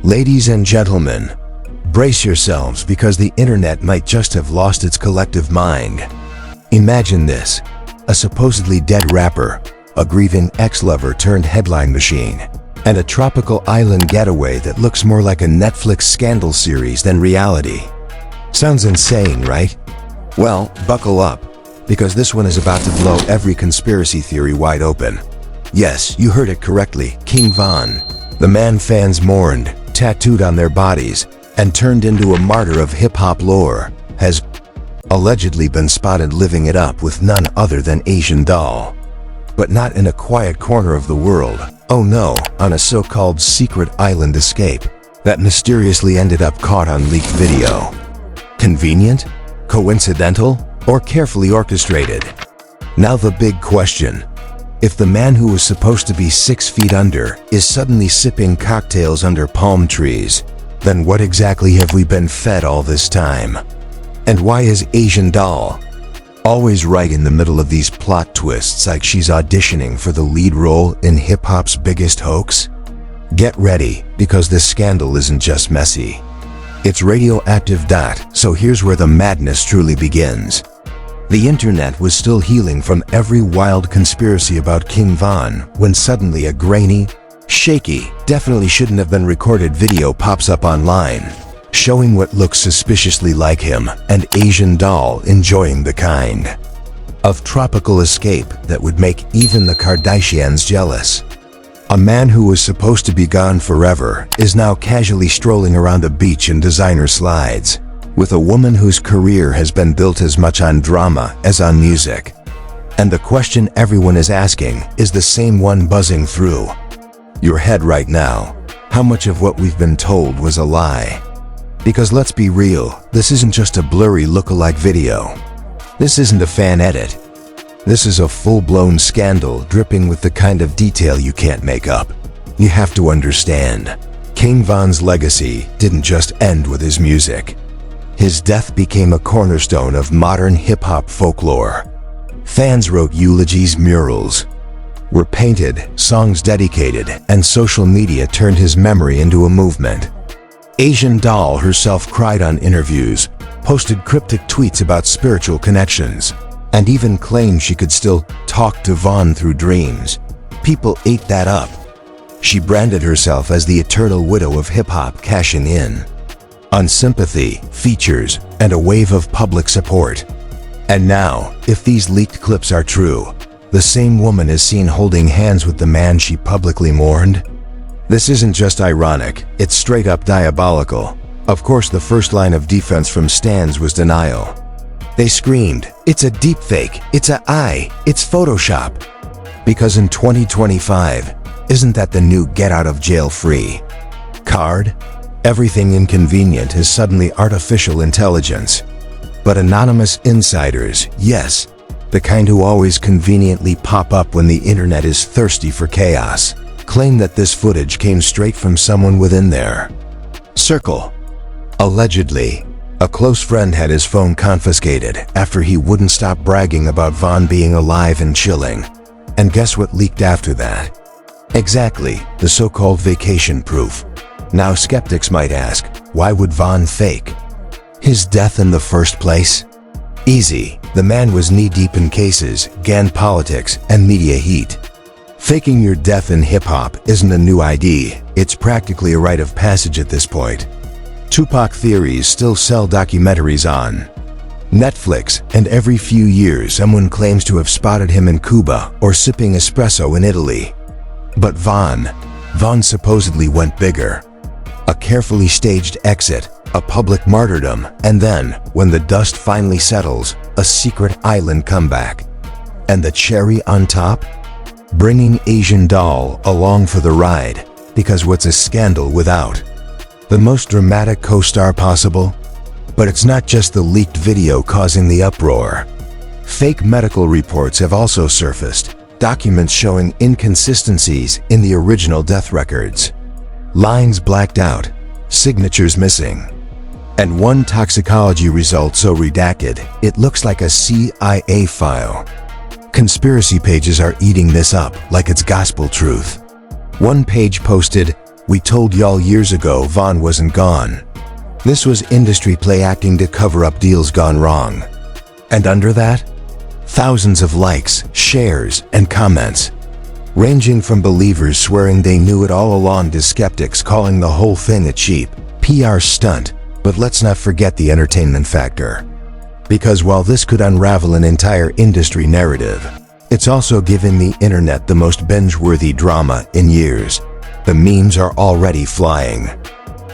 Ladies and gentlemen, brace yourselves because the internet might just have lost its collective mind. Imagine this: a supposedly dead rapper, a grieving ex-lover turned headline machine, and a tropical island getaway that looks more like a Netflix scandal series than reality. Sounds insane, right? Well, buckle up, because this one is about to blow every conspiracy theory wide open. Yes, you heard it correctly. King Von, the man fans mourned, tattooed on their bodies, and turned into a martyr of hip-hop lore, has allegedly been spotted living it up with none other than Asian Doll. But not in a quiet corner of the world. Oh no, on a so-called secret island escape that mysteriously ended up caught on leaked video. Convenient? Coincidental? Or carefully orchestrated? Now the big question. If the man who was supposed to be 6 feet under is suddenly sipping cocktails under palm trees, then what exactly have we been fed all this time? And why is Asian Doll always right in the middle of these plot twists, like she's auditioning for the lead role in hip-hop's biggest hoax? Get ready, because this scandal isn't just messy. It's radioactive. So here's where the madness truly begins. The internet was still healing from every wild conspiracy about King Von when suddenly a grainy, shaky, definitely shouldn't have been recorded video pops up online, showing what looks suspiciously like him and Asian Doll enjoying the kind of tropical escape that would make even the Kardashians jealous. A man who was supposed to be gone forever is now casually strolling around a beach in designer slides, with a woman whose career has been built as much on drama as on music. And the question everyone is asking is the same one buzzing through your head right now: how much of what we've been told was a lie? Because let's be real, this isn't just a blurry look-alike video. This isn't a fan edit. This is a full-blown scandal dripping with the kind of detail you can't make up. You have to understand, King Von's legacy didn't just end with his music. His death became a cornerstone of modern hip-hop folklore. Fans wrote eulogies, murals were painted, songs dedicated, and social media turned his memory into a movement. Asian Doll herself cried on interviews, posted cryptic tweets about spiritual connections, and even claimed she could still talk to Von through dreams. People ate that up. She branded herself as the eternal widow of hip-hop, cashing in on sympathy, features, and a wave of public support. And now, if these leaked clips are true, the same woman is seen holding hands with the man she publicly mourned. This isn't just ironic, it's straight up diabolical. Of course, the first line of defense from stans was denial. They screamed, "It's a deepfake, it's AI, it's Photoshop." Because in 2025, isn't that the new get out of jail free card? Everything inconvenient is suddenly artificial intelligence. But anonymous insiders, yes, the kind who always conveniently pop up when the internet is thirsty for chaos, claim that this footage came straight from someone within their circle. Allegedly, a close friend had his phone confiscated after he wouldn't stop bragging about Von being alive and chilling. And guess what leaked after that? Exactly, the so-called vacation proof. Now skeptics might ask, why would Von fake his death in the first place? Easy, the man was knee-deep in cases, gang politics, and media heat. Faking your death in hip-hop isn't a new idea, it's practically a rite of passage at this point. Tupac theories still sell documentaries on Netflix, and every few years someone claims to have spotted him in Cuba or sipping espresso in Italy. But Von supposedly went bigger. A carefully staged exit, a public martyrdom, and then, when the dust finally settles, a secret island comeback. And the cherry on top? Bringing Asian Doll along for the ride, because what's a scandal without the most dramatic co-star possible? But it's not just the leaked video causing the uproar. Fake medical reports have also surfaced, documents showing inconsistencies in the original death records. Lines blacked out, signatures missing, and one toxicology result so redacted, it looks like a CIA file. Conspiracy pages are eating this up like it's gospel truth. One page posted, We told y'all years ago Vaughn wasn't gone. This was industry play acting to cover up deals gone wrong. And under that, thousands of likes, shares, and comments, ranging from believers swearing they knew it all along to skeptics calling the whole thing a cheap PR stunt. But let's not forget the entertainment factor. Because while this could unravel an entire industry narrative, it's also given the internet the most binge-worthy drama in years. The memes are already flying.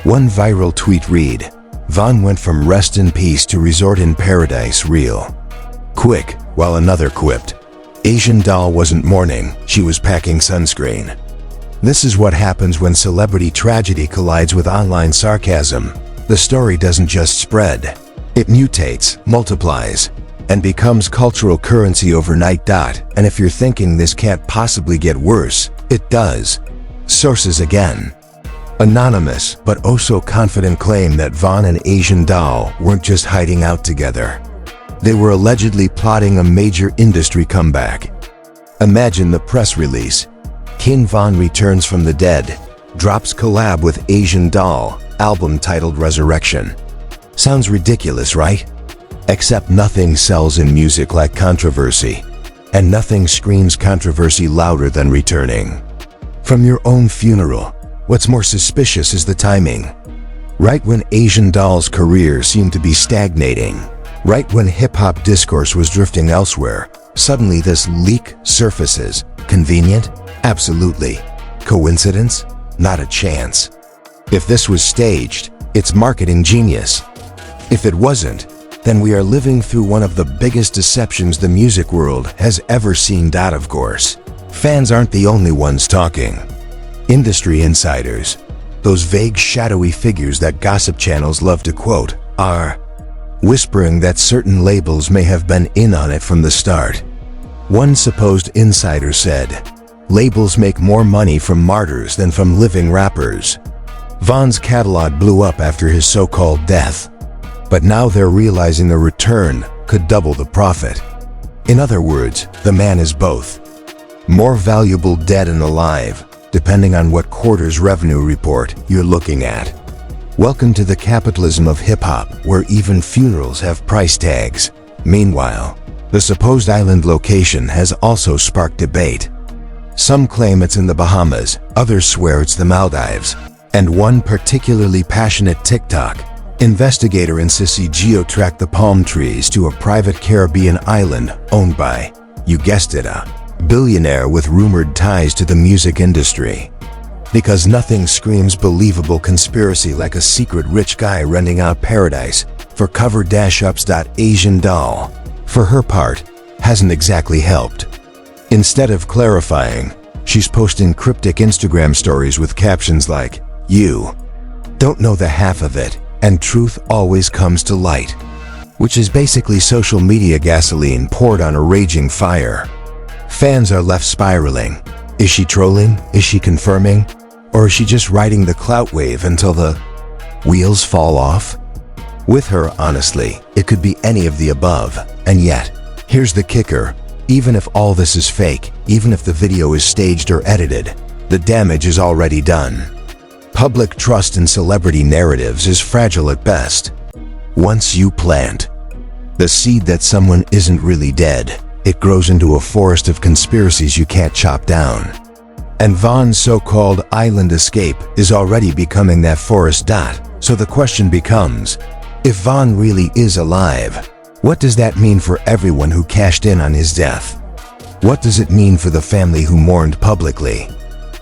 One viral tweet read, "Vaughn went from rest in peace to resort in paradise real quick," while another quipped, "Asian doll wasn't mourning, she was packing sunscreen." This is what happens when celebrity tragedy collides with online sarcasm. The story doesn't just spread. It mutates, multiplies, and becomes cultural currency overnight. And if you're thinking this can't possibly get worse, it does. Sources again. Anonymous but oh so confident claim that Vaughn and Asian doll weren't just hiding out together. They were allegedly plotting a major industry comeback. Imagine the press release. King Vaughn returns from the dead, drops collab with Asian doll, album titled Resurrection. Sounds ridiculous, right? Except nothing sells in music like controversy, and nothing screams controversy louder than returning from your own funeral. What's more suspicious is the timing. Right when Asian doll's career seemed to be stagnating, right when hip-hop discourse was drifting elsewhere, suddenly this leak surfaces. Convenient? Absolutely. Coincidence? Not a chance. If this was staged, it's marketing genius. If it wasn't, then we are living through one of the biggest deceptions the music world has ever seen. Of course, fans aren't the only ones talking. Industry insiders, those vague shadowy figures that gossip channels love to quote, are whispering that certain labels may have been in on it from the start. One supposed insider said, "Labels make more money from martyrs than from living rappers." Vaughn's catalog blew up after his so-called death, but now they're realizing the return could double the profit. In other words, the man is both more valuable dead and alive, depending on what quarter's revenue report you're looking at. Welcome to the capitalism of hip-hop, where even funerals have price tags. Meanwhile, the supposed island location has also sparked debate. Some claim it's in the Bahamas, others swear it's the Maldives, and one particularly passionate TikTok investigator insists he geotracked the palm trees to a private Caribbean island owned by, you guessed it, a billionaire with rumored ties to the music industry. Because nothing screams believable conspiracy like a secret rich guy renting out paradise for cover-ups. Asian doll, for her part, hasn't exactly helped. Instead of clarifying, she's posting cryptic Instagram stories with captions like, "You don't know the half of it, and truth always comes to light," which is basically social media gasoline poured on a raging fire. Fans are left spiraling. Is she trolling? Is she confirming? Or is she just riding the clout wave until the wheels fall off? With her, honestly, it could be any of the above. And yet, here's the kicker. Even if all this is fake, even if the video is staged or edited, the damage is already done. Public trust in celebrity narratives is fragile at best. Once you plant the seed that someone isn't really dead, it grows into a forest of conspiracies you can't chop down. And Vaughn's so-called island escape is already becoming that forest. So the question becomes, if Vaughn really is alive, what does that mean for everyone who cashed in on his death? What does it mean for the family who mourned publicly?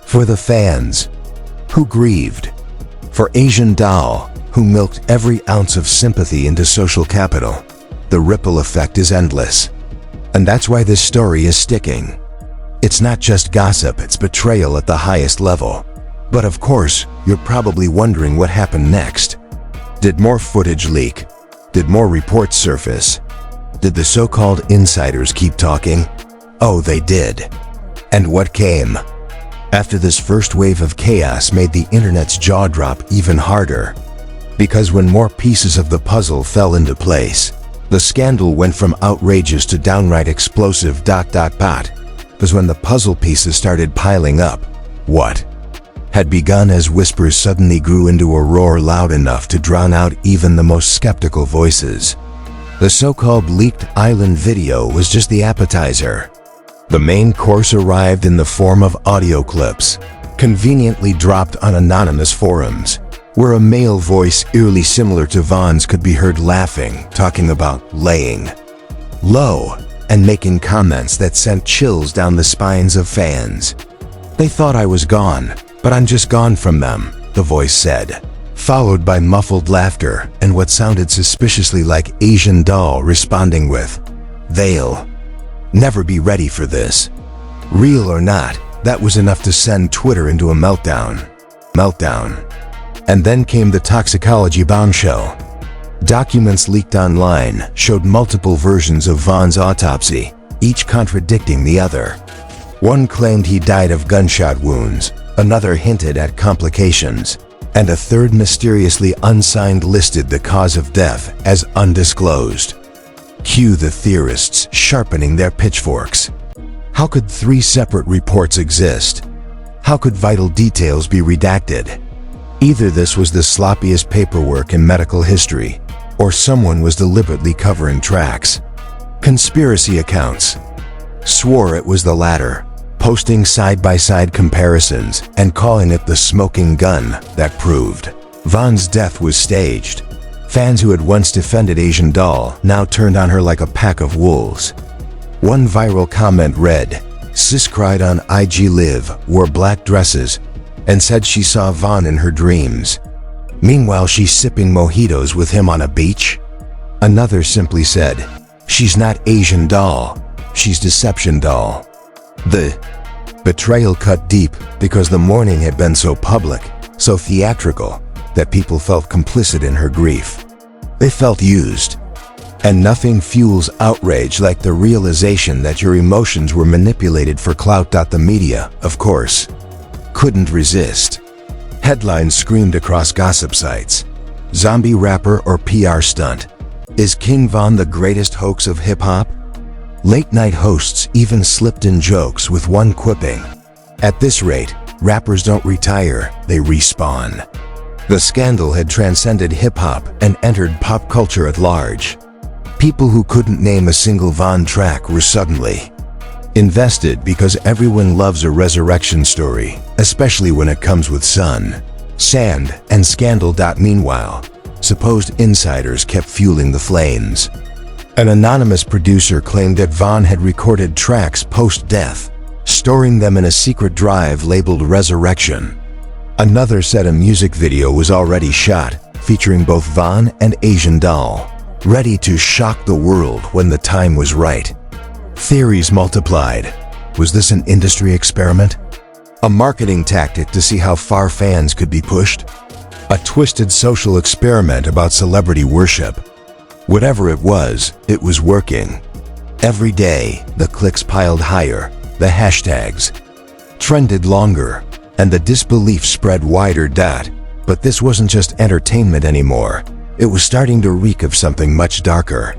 For the fans who grieved? For Asian doll, who milked every ounce of sympathy into social capital? The ripple effect is endless. And that's why this story is sticking. It's not just gossip, it's betrayal at the highest level. But of course, you're probably wondering what happened next. Did more footage leak? Did more reports surface? Did the so-called insiders keep talking? Oh, they did. And what came? After this first wave of chaos made the internet's jaw drop even harder. Because when more pieces of the puzzle fell into place, the scandal went from outrageous to downright explosive. Because when the puzzle pieces started piling up, what? had begun as whispers suddenly grew into a roar loud enough to drown out even the most skeptical voices. The so-called leaked island video was just the appetizer. The main course arrived in the form of audio clips, conveniently dropped on anonymous forums, where a male voice eerily similar to Vaughn's could be heard laughing, talking about laying low, and making comments that sent chills down the spines of fans. "They thought I was gone, but I'm just gone from them," the voice said, followed by muffled laughter and what sounded suspiciously like Asian Doll responding with, "They'll never be ready for this." Real or not, that was enough to send Twitter into a meltdown. And then came the toxicology bombshell. Documents leaked online showed multiple versions of Vaughn's autopsy, each contradicting the other. One claimed he died of gunshot wounds, another hinted at complications, and a third mysteriously unsigned listed the cause of death as undisclosed. Cue the theorists sharpening their pitchforks. How could three separate reports exist? How could vital details be redacted? Either this was the sloppiest paperwork in medical history, or someone was deliberately covering tracks. Conspiracy accounts swore it was the latter, posting side-by-side comparisons and calling it the smoking gun that proved Vaughn's death was staged. Fans who had once defended Asian Doll now turned on her like a pack of wolves. One viral comment read, "Sis cried on IG Live, wore black dresses, and said she saw Vaughn in her dreams. Meanwhile, she's sipping mojitos with him on a beach." Another simply said, "She's not Asian Doll, she's Deception Doll." The betrayal cut deep because the mourning had been so public, so theatrical, that people felt complicit in her grief. They felt used. And nothing fuels outrage like the realization that your emotions were manipulated for clout. The media, of course, couldn't resist. Headlines screamed across gossip sites. Zombie rapper or PR stunt? Is King Von the greatest hoax of hip-hop? Late-night hosts even slipped in jokes with one quipping, "At this rate, rappers don't retire, they respawn." The scandal had transcended hip-hop and entered pop culture at large. People who couldn't name a single Von track were suddenly invested because everyone loves a resurrection story, especially when it comes with sun, sand, and scandal. Meanwhile, supposed insiders kept fueling the flames. An anonymous producer claimed that Vaughn had recorded tracks post-death, storing them in a secret drive labeled Resurrection. Another said a music video was already shot, featuring both Vaughn and Asian Doll, ready to shock the world when the time was right. Theories multiplied. Was this an industry experiment? A marketing tactic to see how far fans could be pushed? A twisted social experiment about celebrity worship? Whatever it was working. Every day, the clicks piled higher, the hashtags trended longer, and the disbelief spread wider. But this wasn't just entertainment anymore. It was starting to reek of something much darker.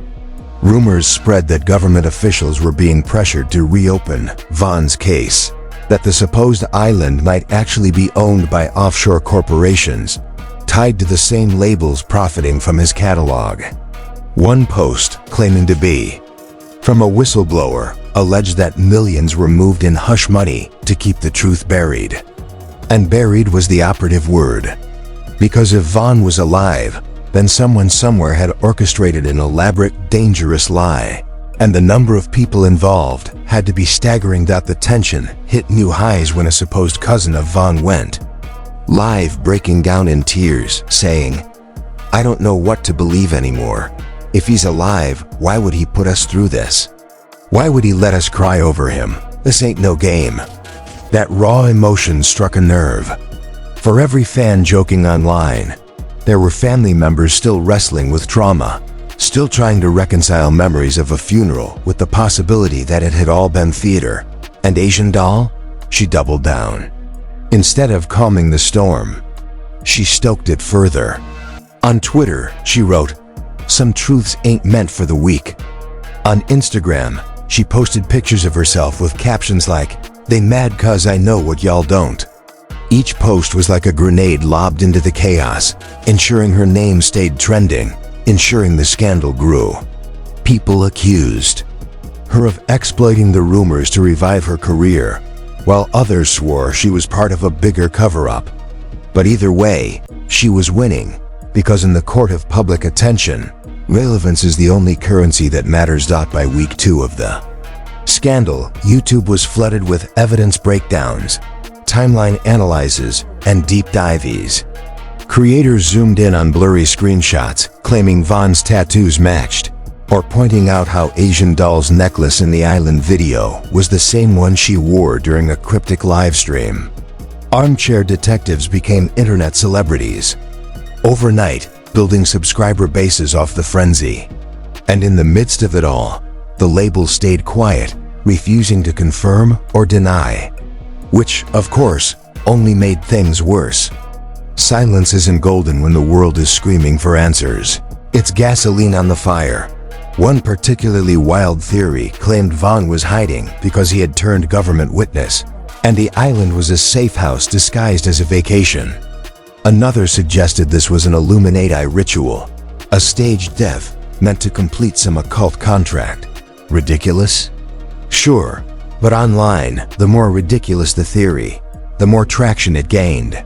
Rumors spread that government officials were being pressured to reopen Vaughn's case, that the supposed island might actually be owned by offshore corporations, tied to the same labels profiting from his catalog. One post, claiming to be from a whistleblower, alleged that millions were moved in hush money to keep the truth buried. And buried was the operative word. Because if Vaughn was alive, then someone somewhere had orchestrated an elaborate, dangerous lie. And the number of people involved had to be staggering. The tension hit new highs when a supposed cousin of Vaughn went live, breaking down in tears, saying, "I don't know what to believe anymore. If he's alive, why would he put us through this? Why would he let us cry over him? This ain't no game." That raw emotion struck a nerve. For every fan joking online, there were family members still wrestling with trauma, still trying to reconcile memories of a funeral with the possibility that it had all been theater. And Asian Doll? She doubled down. Instead of calming the storm, she stoked it further. On Twitter, she wrote, "Some truths ain't meant for the weak." On Instagram, she posted pictures of herself with captions like, "They mad 'cause I know what y'all don't." Each post was like a grenade lobbed into the chaos, ensuring her name stayed trending, ensuring the scandal grew. People accused her of exploiting the rumors to revive her career, while others swore she was part of a bigger cover-up. But either way, she was winning, because in the court of public attention, relevance is the only currency that matters. By week 2 of the scandal, YouTube was flooded with evidence breakdowns, timeline analyses, and deep dives. Creators zoomed in on blurry screenshots, claiming Von's tattoos matched, or pointing out how Asian Doll's necklace in the island video was the same one she wore during a cryptic livestream. Armchair detectives became internet celebrities, overnight building subscriber bases off the frenzy. And in the midst of it all, the label stayed quiet, refusing to confirm or deny, which, of course, only made things worse. Silence isn't golden when the world is screaming for answers. It's gasoline on the fire. One particularly wild theory claimed Von was hiding because he had turned government witness, and the island was a safe house disguised as a vacation. Another suggested this was an Illuminati ritual, a staged death meant to complete some occult contract. Ridiculous? Sure, but online, the more ridiculous the theory, the more traction it gained.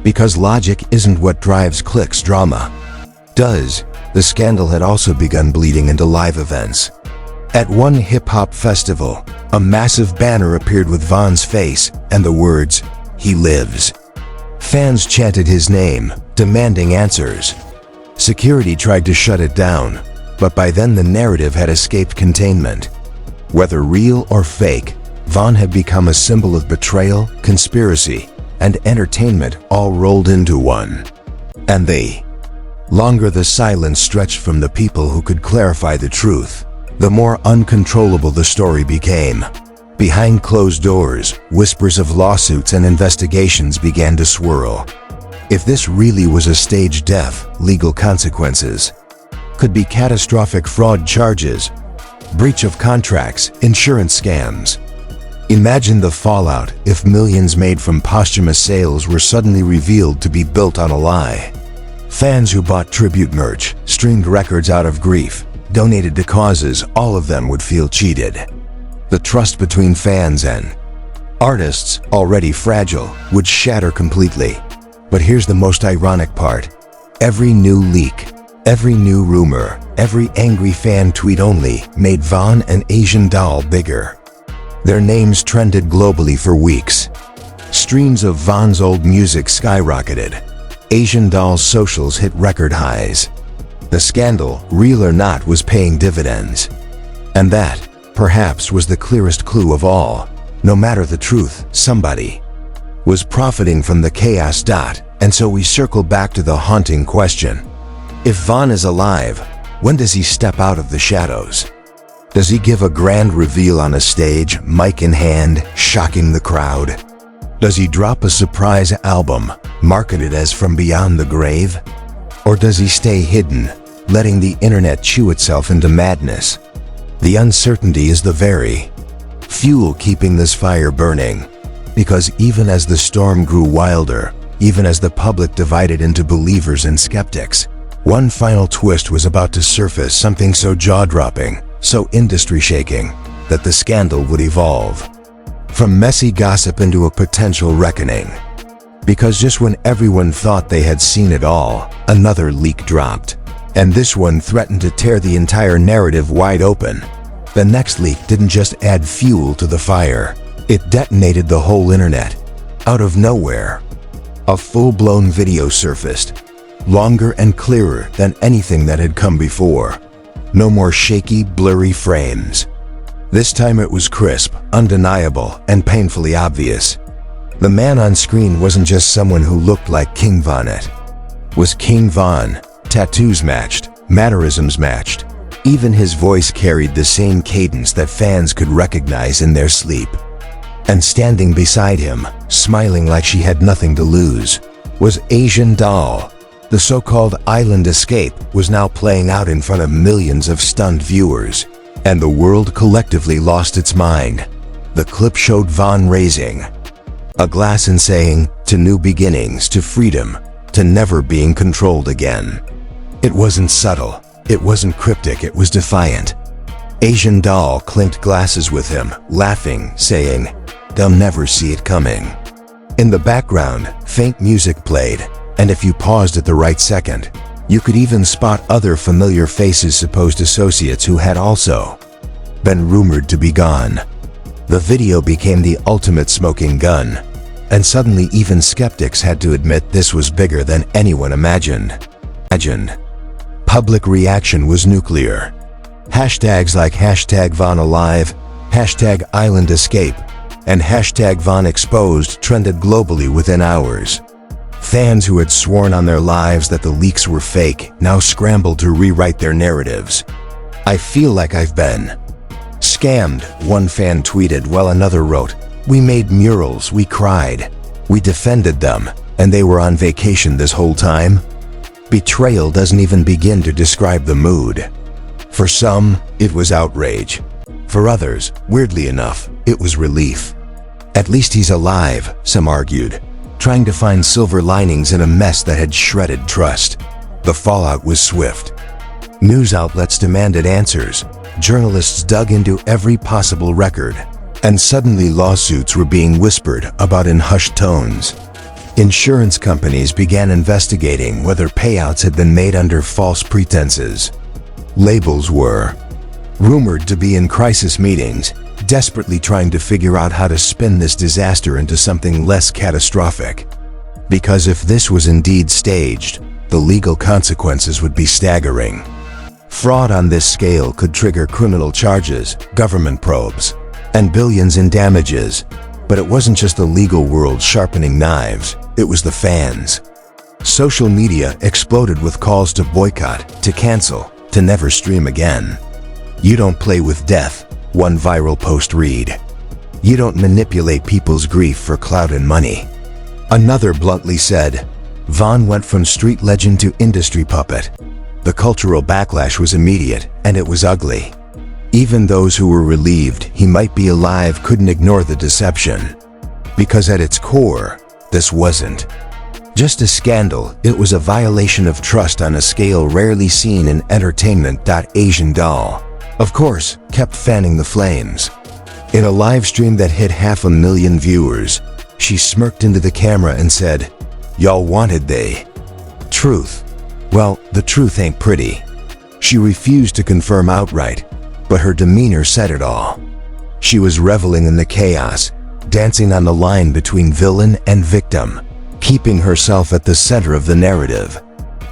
Because logic isn't what drives clicks, drama does. The scandal had also begun bleeding into live events. At one hip-hop festival, a massive banner appeared with Von's face and the words, "He lives." Fans chanted his name, demanding answers. Security tried to shut it down, but by then the narrative had escaped containment. Whether real or fake, Von had become a symbol of betrayal, conspiracy, and entertainment all rolled into one. And the longer the silence stretched from the people who could clarify the truth, the more uncontrollable the story became. Behind closed doors, whispers of lawsuits and investigations began to swirl. If this really was a staged death, legal consequences could be catastrophic: fraud charges, breach of contracts, insurance scams. Imagine the fallout if millions made from posthumous sales were suddenly revealed to be built on a lie. Fans who bought tribute merch, streamed records out of grief, donated to causes, all of them would feel cheated. The trust between fans and artists, already fragile, would shatter completely. But here's the most ironic part. Every new leak, every new rumor, every angry fan tweet only made Von and Asian Doll bigger. Their names trended globally for weeks. Streams of Von's old music skyrocketed. Asian Doll's socials hit record highs. The scandal, real or not, was paying dividends. And that, perhaps, was the clearest clue of all. No matter the truth, somebody was profiting from the chaos. And so we circle back to the haunting question. If Von is alive, when does he step out of the shadows? Does he give a grand reveal on a stage, mic in hand, shocking the crowd? Does he drop a surprise album, marketed as From Beyond the Grave? Or does he stay hidden, letting the internet chew itself into madness? The uncertainty is the very fuel keeping this fire burning. Because even as the storm grew wilder, even as the public divided into believers and skeptics, one final twist was about to surface, something so jaw-dropping, so industry-shaking, that the scandal would evolve from messy gossip into a potential reckoning. Because just when everyone thought they had seen it all, another leak dropped. And this one threatened to tear the entire narrative wide open. The next leak didn't just add fuel to the fire, it detonated the whole internet. Out of nowhere, a full-blown video surfaced, longer and clearer than anything that had come before. No more shaky, blurry frames. This time it was crisp, undeniable, and painfully obvious. The man on screen wasn't just someone who looked like King Von. It was King Von. Tattoos matched, mannerisms matched. Even his voice carried the same cadence that fans could recognize in their sleep. And standing beside him, smiling like she had nothing to lose, was Asian Doll. The so-called island escape was now playing out in front of millions of stunned viewers, and the world collectively lost its mind. The clip showed Von raising A glass and saying, to new beginnings, to freedom, to never being controlled again. It wasn't subtle, it wasn't cryptic, it was defiant. Asian doll clinked glasses with him, laughing, saying, they'll never see it coming. In the background, faint music played, and if you paused at the right second, you could even spot other familiar faces, supposed associates who had also been rumored to be gone. The video became the ultimate smoking gun, and suddenly even skeptics had to admit this was bigger than anyone imagined. Public reaction was nuclear. Hashtags like hashtag Von Alive, hashtag Island Escape, and hashtag Von Exposed trended globally within hours. Fans who had sworn on their lives that the leaks were fake now scrambled to rewrite their narratives. I feel like I've been scammed, one fan tweeted, while another wrote, we made murals, we cried, we defended them, and they were on vacation this whole time? Betrayal doesn't even begin to describe the mood. For some, it was outrage. For others, weirdly enough, it was relief. At least he's alive, some argued, trying to find silver linings in a mess that had shredded trust. The fallout was swift. News outlets demanded answers. Journalists dug into every possible record, and suddenly lawsuits were being whispered about in hushed tones. Insurance companies began investigating whether payouts had been made under false pretenses. Labels were rumored to be in crisis meetings, desperately trying to figure out how to spin this disaster into something less catastrophic. Because if this was indeed staged, the legal consequences would be staggering. Fraud on this scale could trigger criminal charges, government probes, and billions in damages. But it wasn't just the legal world sharpening knives, it was the fans. Social media exploded with calls to boycott, to cancel, to never stream again. You don't play with death, one viral post read. You don't manipulate people's grief for clout and money. Another bluntly said, Von went from street legend to industry puppet. The cultural backlash was immediate, and it was ugly. Even those who were relieved he might be alive couldn't ignore the deception. Because at its core, this wasn't just a scandal, it was a violation of trust on a scale rarely seen in entertainment. Asian doll, of course, kept fanning the flames. In a live stream that hit 500,000 viewers, she smirked into the camera and said, y'all wanted the truth. Well, the truth ain't pretty. She refused to confirm outright, but her demeanor said it all. She was reveling in the chaos, dancing on the line between villain and victim, keeping herself at the center of the narrative.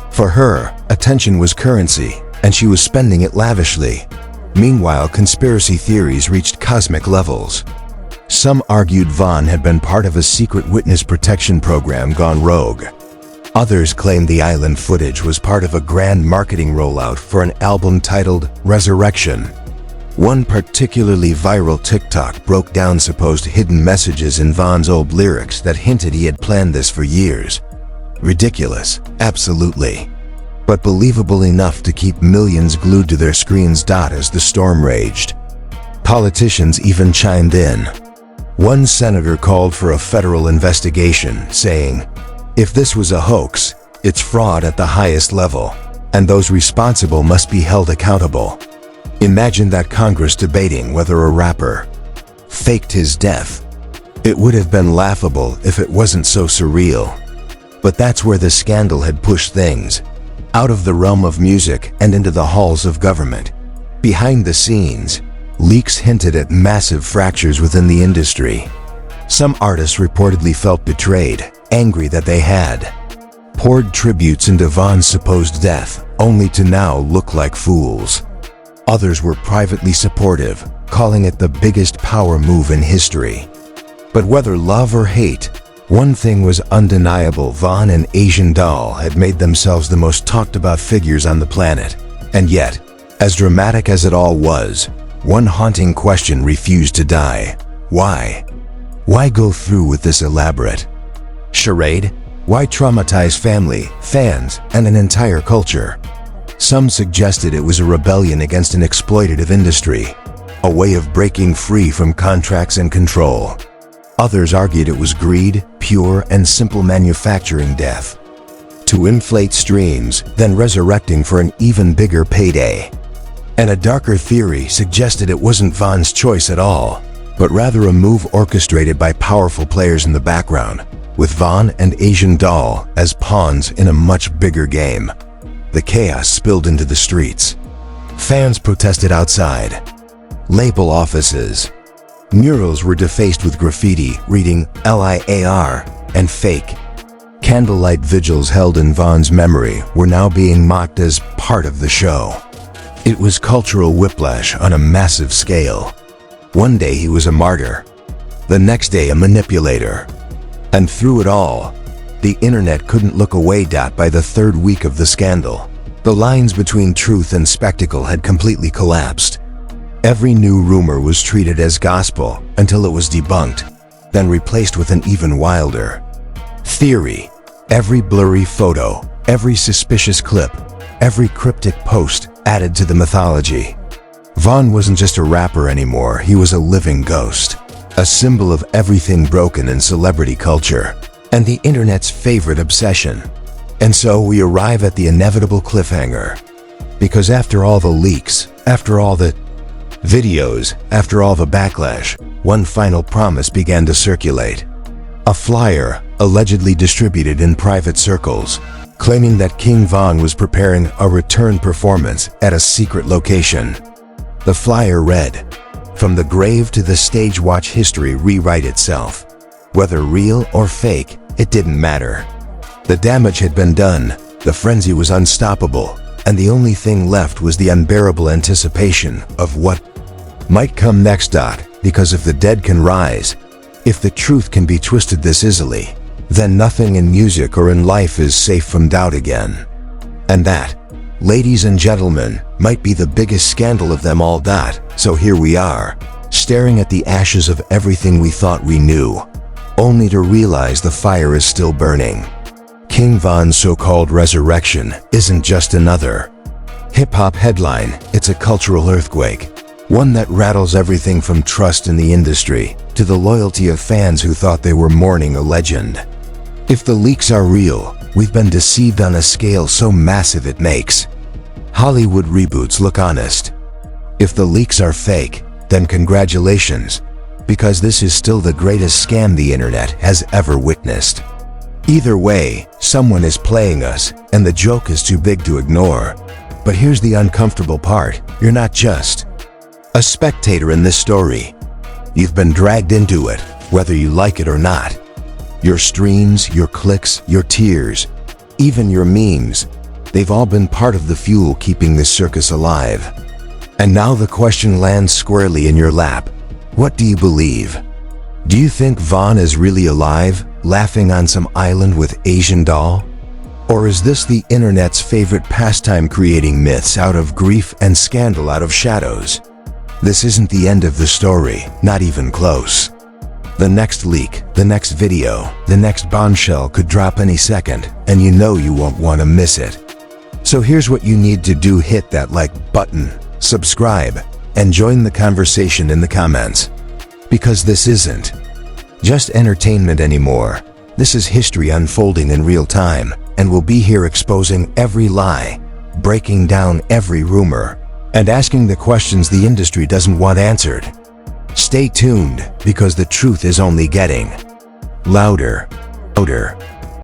For her, attention was currency, and she was spending it lavishly. Meanwhile, conspiracy theories reached cosmic levels. Some argued Von had been part of a secret witness protection program gone rogue. Others claimed the island footage was part of a grand marketing rollout for an album titled Resurrection. One particularly viral TikTok broke down supposed hidden messages in Von's old lyrics that hinted he had planned this for years. Ridiculous, absolutely, but believable enough to keep millions glued to their screens. As the storm raged, politicians even chimed in. One senator called for a federal investigation, saying, if this was a hoax, it's fraud at the highest level, and those responsible must be held accountable. Imagine that Congress debating whether a rapper faked his death. It would have been laughable if it wasn't so surreal. But that's where the scandal had pushed things out of the realm of music and into the halls of government. Behind the scenes, leaks hinted at massive fractures within the industry. Some artists reportedly felt betrayed, angry that they had poured tributes into Von's supposed death, only to now look like fools. Others were privately supportive, calling it the biggest power move in history. But whether love or hate, one thing was undeniable: Von and Asian Doll had made themselves the most talked about figures on the planet. And yet, as dramatic as it all was, one haunting question refused to die. Why? Why go through with this elaborate charade? Why traumatize family, fans, and an entire culture? Some suggested it was a rebellion against an exploitative industry, a way of breaking free from contracts and control. Others argued it was greed, pure and simple manufacturing death. To inflate streams, then resurrecting for an even bigger payday. And a darker theory suggested it wasn't Vaughn's choice at all, but rather a move orchestrated by powerful players in the background, with Vaughn and Asian Doll as pawns in a much bigger game. The chaos spilled into the streets. Fans protested outside. Label offices. Murals were defaced with graffiti reading LIAR and fake. Candlelight vigils held in Vaughn's memory were now being mocked as part of the show. It was cultural whiplash on a massive scale. One day he was a martyr, the next day a manipulator. And through it all, the internet couldn't look away. By the third week of the scandal, the lines between truth and spectacle had completely collapsed. Every new rumor was treated as gospel until it was debunked, then replaced with an even wilder theory. Every blurry photo, every suspicious clip, every cryptic post added to the mythology. Vaughn wasn't just a rapper anymore, he was a living ghost, a symbol of everything broken in celebrity culture, and the internet's favorite obsession. And so we arrive at the inevitable cliffhanger. Because after all the leaks, after all the videos, after all the backlash, one final promise began to circulate. A flyer, allegedly distributed in private circles, claiming that King Von was preparing a return performance at a secret location. The flyer read, "From the grave to the stage, watch history rewrite itself." Whether real or fake, it didn't matter. The damage had been done, the frenzy was unstoppable, and the only thing left was the unbearable anticipation of what might come next. Because if the dead can rise, if the truth can be twisted this easily, then nothing in music or in life is safe from doubt again. And that, ladies and gentlemen, might be the biggest scandal of them all. So here we are, staring at the ashes of everything we thought we knew, only to realize the fire is still burning. King Von's so-called resurrection isn't just another hip-hop headline, it's a cultural earthquake, one that rattles everything from trust in the industry to the loyalty of fans who thought they were mourning a legend. If the leaks are real, we've been deceived on a scale so massive it makes Hollywood reboots look honest. If the leaks are fake, then congratulations, because this is still the greatest scam the internet has ever witnessed. Either way, someone is playing us, and the joke is too big to ignore. But here's the uncomfortable part, you're not just a spectator in this story. You've been dragged into it, whether you like it or not. Your streams, your clicks, your tears, even your memes, they've all been part of the fuel keeping this circus alive. And now the question lands squarely in your lap. What do you believe? Do you think Von is really alive, laughing on some island with Asian Doll? Or is this the internet's favorite pastime, creating myths out of grief and scandal out of shadows? This isn't the end of the story, not even close. The next leak, the next video, the next bombshell could drop any second, and you know you won't want to miss it. So here's what you need to do: hit that like button, subscribe, and join the conversation in the comments. Because this isn't just entertainment anymore. This is history unfolding in real time, and we'll be here exposing every lie, breaking down every rumor, and asking the questions the industry doesn't want answered. Stay tuned, because the truth is only getting louder.